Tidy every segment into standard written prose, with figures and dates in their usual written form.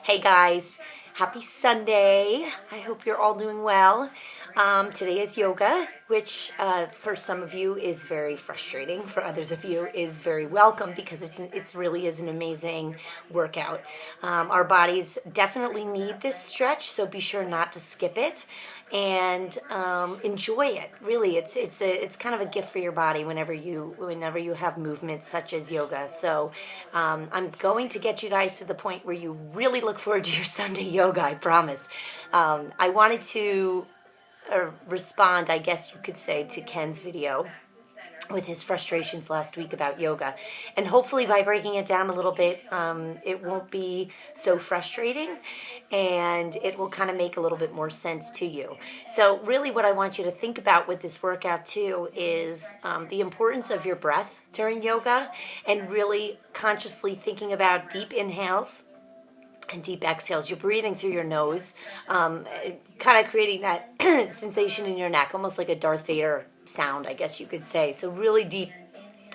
Hey guys, happy Sunday. I hope you're all doing well. Today is yoga, which for some of you is very frustrating. For others of you is very welcome because it's really is an amazing workout. Our bodies definitely need this stretch, so be sure not to skip it and enjoy it. Really, it's kind of a gift for your body whenever you have movements such as yoga. So I'm going to get you guys to the point where you really look forward to your Sunday yoga. I promise. I wanted to respond, I guess you could say, to Ken's video with his frustrations last week about yoga. And hopefully by breaking it down a little bit, it won't be so frustrating and it will kind of make a little bit more sense to you. So really what I want you to think about with this workout too is the importance of your breath during yoga and really consciously thinking about deep inhales and deep exhales. You're breathing through your nose, kind of creating that sensation in your neck, almost like a Darth Vader sound, I guess you could say. So really deep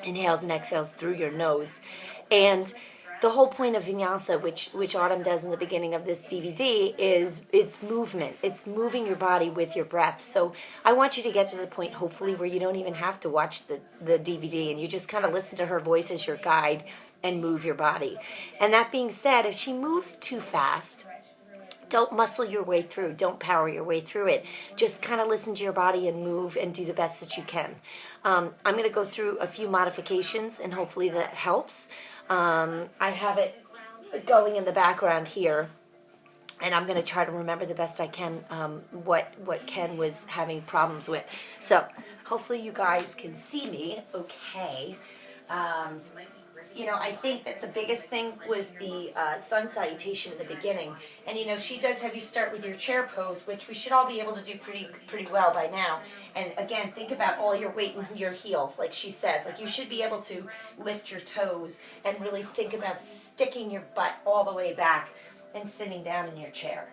inhales and exhales through your nose. And the whole point of vinyasa, which Autumn does in the beginning of this DVD, is it's movement. It's moving your body with your breath. So I want you to get to the point, hopefully, where you don't even have to watch the DVD and you just kind of listen to her voice as your guide and move your body. And that being said, if she moves too fast, don't muscle your way through. Don't power your way through it. Just kind of listen to your body and move and do the best that you can. I'm going to go through a few modifications and hopefully that helps. I have it going in the background here, and I'm going to try to remember the best I can what Ken was having problems with. So hopefully you guys can see me okay. I think that the biggest thing was the sun salutation in the beginning. And, she does have you start with your chair pose, which we should all be able to do pretty well by now. And, again, think about all your weight in your heels, like she says. Like, you should be able to lift your toes and really think about sticking your butt all the way back and sitting down in your chair,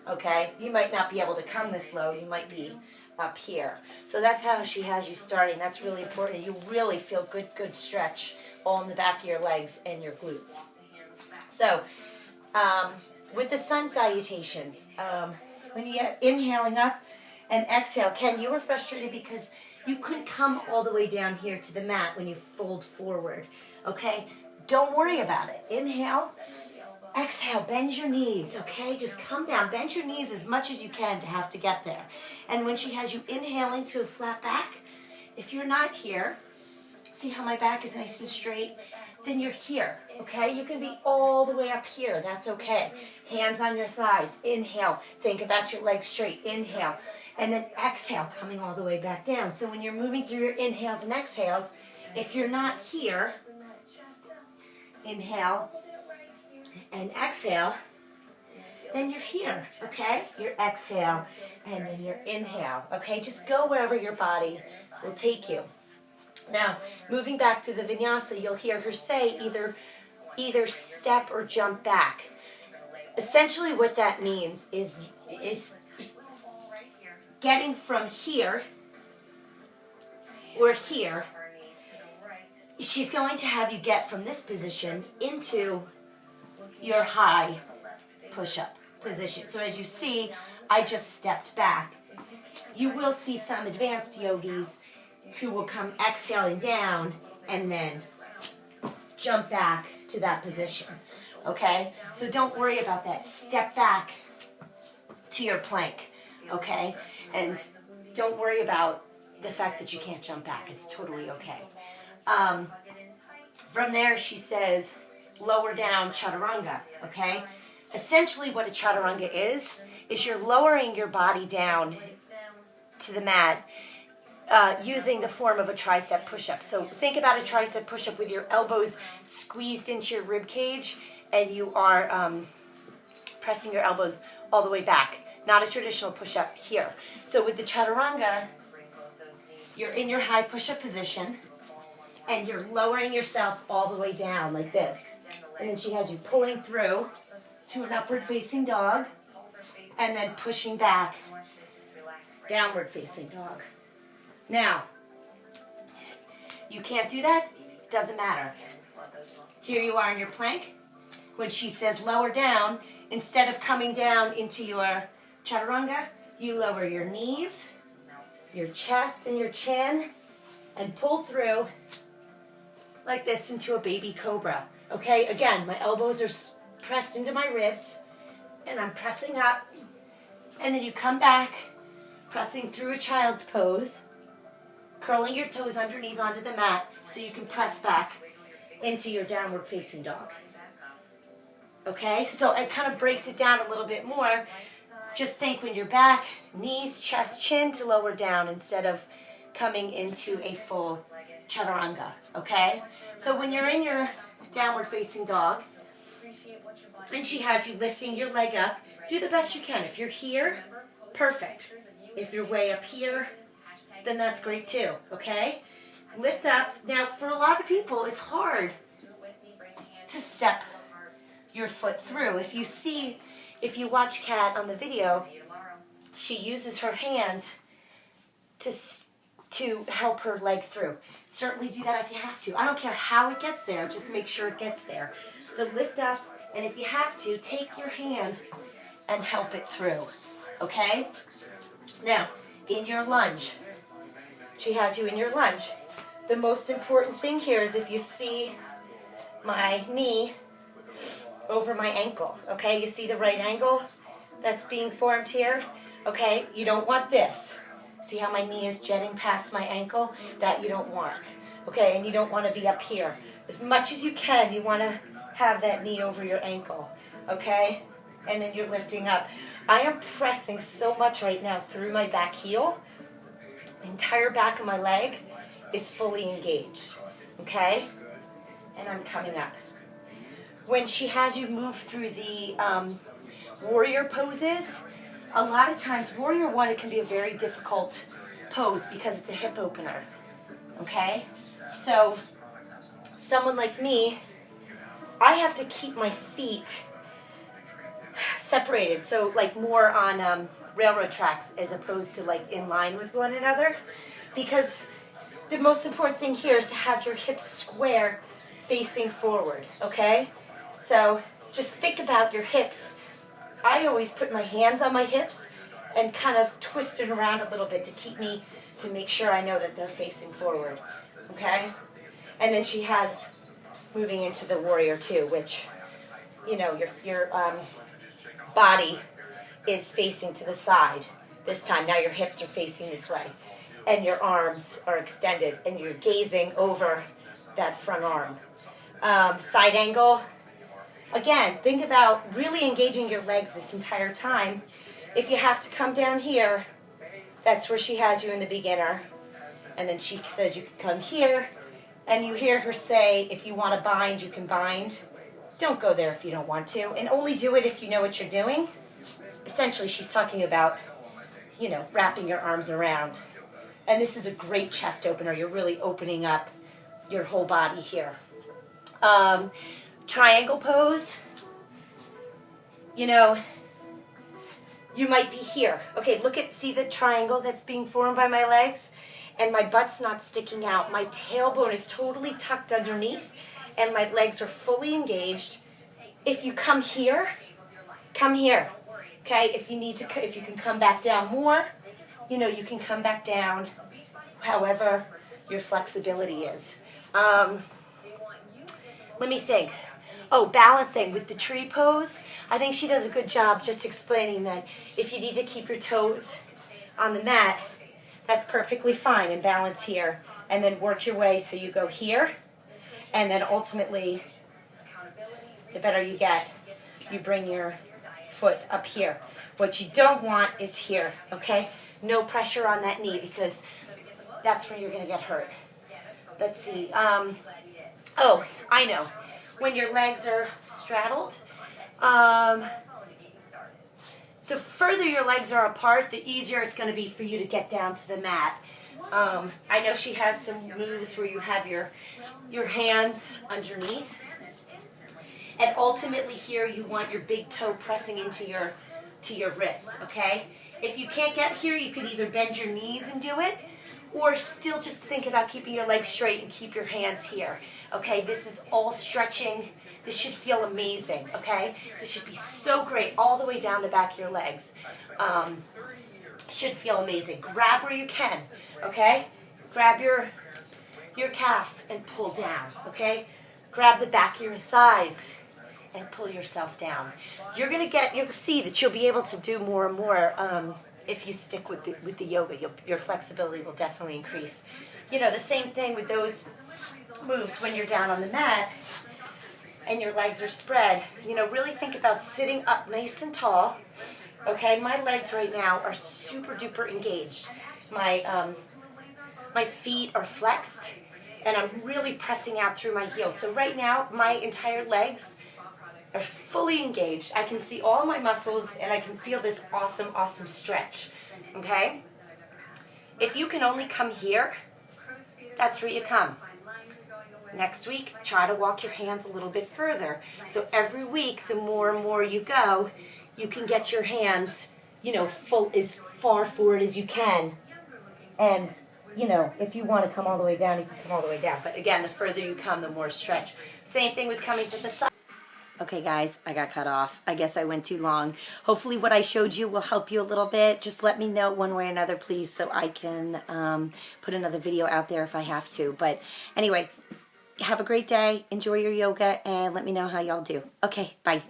okay? You might not be able to come this low. You might be up here. So that's how she has you starting. That's really important. You really feel good stretch all in the back of your legs and your glutes. So, with the sun salutations, when you get inhaling up and exhale, Ken, you were frustrated because you couldn't come all the way down here to the mat when you fold forward, okay? Don't worry about it. Inhale, exhale, bend your knees, okay? Just come down, bend your knees as much as you can to have to get there. And when she has you inhaling to a flat back, if you're not here, see how my back is nice and straight? Then you're here, okay? You can be all the way up here. That's okay. Hands on your thighs. Inhale. Think about your legs straight. Inhale. And then exhale, coming all the way back down. So when you're moving through your inhales and exhales, if you're not here, inhale and exhale, then you're here, okay? Your exhale and then your inhale, okay? Just go wherever your body will take you. Now, moving back through the vinyasa, you'll hear her say either step or jump back. Essentially what that means is getting from here or here. She's going to have you get from this position into your high push-up position. So as you see, I just stepped back. You will see some advanced yogis who will come exhaling down and then jump back to that position, okay? So don't worry about that. Step back to your plank, okay? And don't worry about the fact that you can't jump back. It's totally okay. From there, she says, lower down chaturanga, okay? Essentially what a chaturanga is you're lowering your body down to the mat using the form of a tricep push-up. So think about a tricep push-up with your elbows squeezed into your rib cage and you are pressing your elbows all the way back. Not a traditional push-up here. So with the chaturanga, you're in your high push-up position and you're lowering yourself all the way down like this. And then she has you pulling through to an upward-facing dog and then pushing back, downward-facing dog. Now, you can't do that? Doesn't matter. Here you are in your plank. when she says lower down, instead of coming down into your chaturanga, you lower your knees, your chest and your chin, and pull through like this into a baby cobra. Okay, again, my elbows are pressed into my ribs, and I'm pressing up, and then you come back, pressing through a child's pose, curling your toes underneath onto the mat so you can press back into your downward facing dog. Okay, so it kind of breaks it down a little bit more. Just think when you're back, knees, chest, chin to lower down instead of coming into a full chaturanga, okay? So when you're in your downward facing dog, and she has you lifting your leg up, do the best you can. If you're here, perfect. If you're way up here, then that's great too, okay? Lift up. Now, for a lot of people, it's hard to step your foot through. If you watch Kat on the video, she uses her hand to help her leg through. Certainly do that if you have to. I don't care how it gets there, just make sure it gets there. So lift up, and if you have to, take your hand and help it through, okay? Now, in your lunge, she has you in your lunge. The most important thing here is if you see my knee over my ankle, okay? You see the right angle that's being formed here? Okay, you don't want this. See how my knee is jetting past my ankle? That you don't want, okay? And you don't want to be up here. As much as you can, you want to have that knee over your ankle, okay? And then you're lifting up. I am pressing so much right now through my back heel. The entire back of my leg is fully engaged, okay? And I'm coming up. When she has you move through the warrior poses, a lot of times warrior one, it can be a very difficult pose because it's a hip opener, okay? So someone like me, I have to keep my feet separated, so like more on railroad tracks as opposed to like in line with one another, because the most important thing here is to have your hips square facing forward, okay? So just think about your hips. I always put my hands on my hips and kind of twist it around a little bit to make sure I know that they're facing forward, okay? And then she has moving into the warrior two, which, you know, your body is facing to the side this time. Now your hips are facing this way, and your arms are extended, and you're gazing over that front arm. Side angle. Again, think about really engaging your legs this entire time. If you have to come down here, that's where she has you in the beginner. And then she says you can come here, and you hear her say, if you want to bind, you can bind. Don't go there if you don't want to, and only do it if you know what you're doing. Essentially, she's talking about, you know, wrapping your arms around. And this is a great chest opener. You're really opening up your whole body here. Triangle pose, you know, you might be here. Okay, see the triangle that's being formed by my legs? And my butt's not sticking out. My tailbone is totally tucked underneath, and my legs are fully engaged. If you come here, come here. Okay, if you can come back down more, you know, you can come back down however your flexibility is. Let me think. Oh, balancing with the tree pose. I think she does a good job just explaining that if you need to keep your toes on the mat, that's perfectly fine, and balance here. And then work your way so you go here, and then ultimately, the better you get, you bring your foot up here. What you don't want is here, okay? No pressure on that knee, because that's where you're going to get hurt. Let's see. Oh, I know. When your legs are straddled, the further your legs are apart, the easier it's going to be for you to get down to the mat. I know she has some moves where you have your hands underneath. And ultimately here you want your big toe pressing into your wrist, okay? If you can't get here, you could either bend your knees and do it, or still just think about keeping your legs straight and keep your hands here. Okay, this is all stretching This should feel amazing, okay? This should be so great all the way down the back of your legs. Should feel amazing. Grab where you can, okay? Grab your calves and pull down, okay? Grab the back of your thighs and pull yourself down. You'll see that you'll be able to do more and more if you stick with the yoga. Your flexibility will definitely increase. You know, the same thing with those moves when you're down on the mat and your legs are spread. You know, really think about sitting up nice and tall. Okay, my legs right now are super duper engaged. My feet are flexed and I'm really pressing out through my heels. So right now, my entire legs are fully engaged. I can see all my muscles and I can feel this awesome, awesome stretch, okay? If you can only come here, that's where you come. Next week, try to walk your hands a little bit further. So every week, the more and more you go, you can get your hands, you know, full as far forward as you can. And, you know, if you want to come all the way down, you can come all the way down. But again, the further you come, the more stretch. Same thing with coming to the side. Okay, guys, I got cut off. I guess I went too long. Hopefully what I showed you will help you a little bit. Just let me know one way or another, please, so I can put another video out there if I have to. But anyway, have a great day. Enjoy your yoga, and let me know how y'all do. Okay, bye.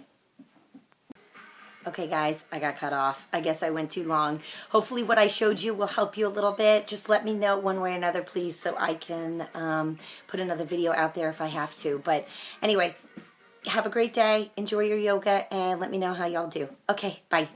Okay, guys, I got cut off. I guess I went too long. Hopefully what I showed you will help you a little bit. Just let me know one way or another, please, so I can put another video out there if I have to. But anyway, have a great day. Enjoy your yoga, and let me know how y'all do. Okay, bye.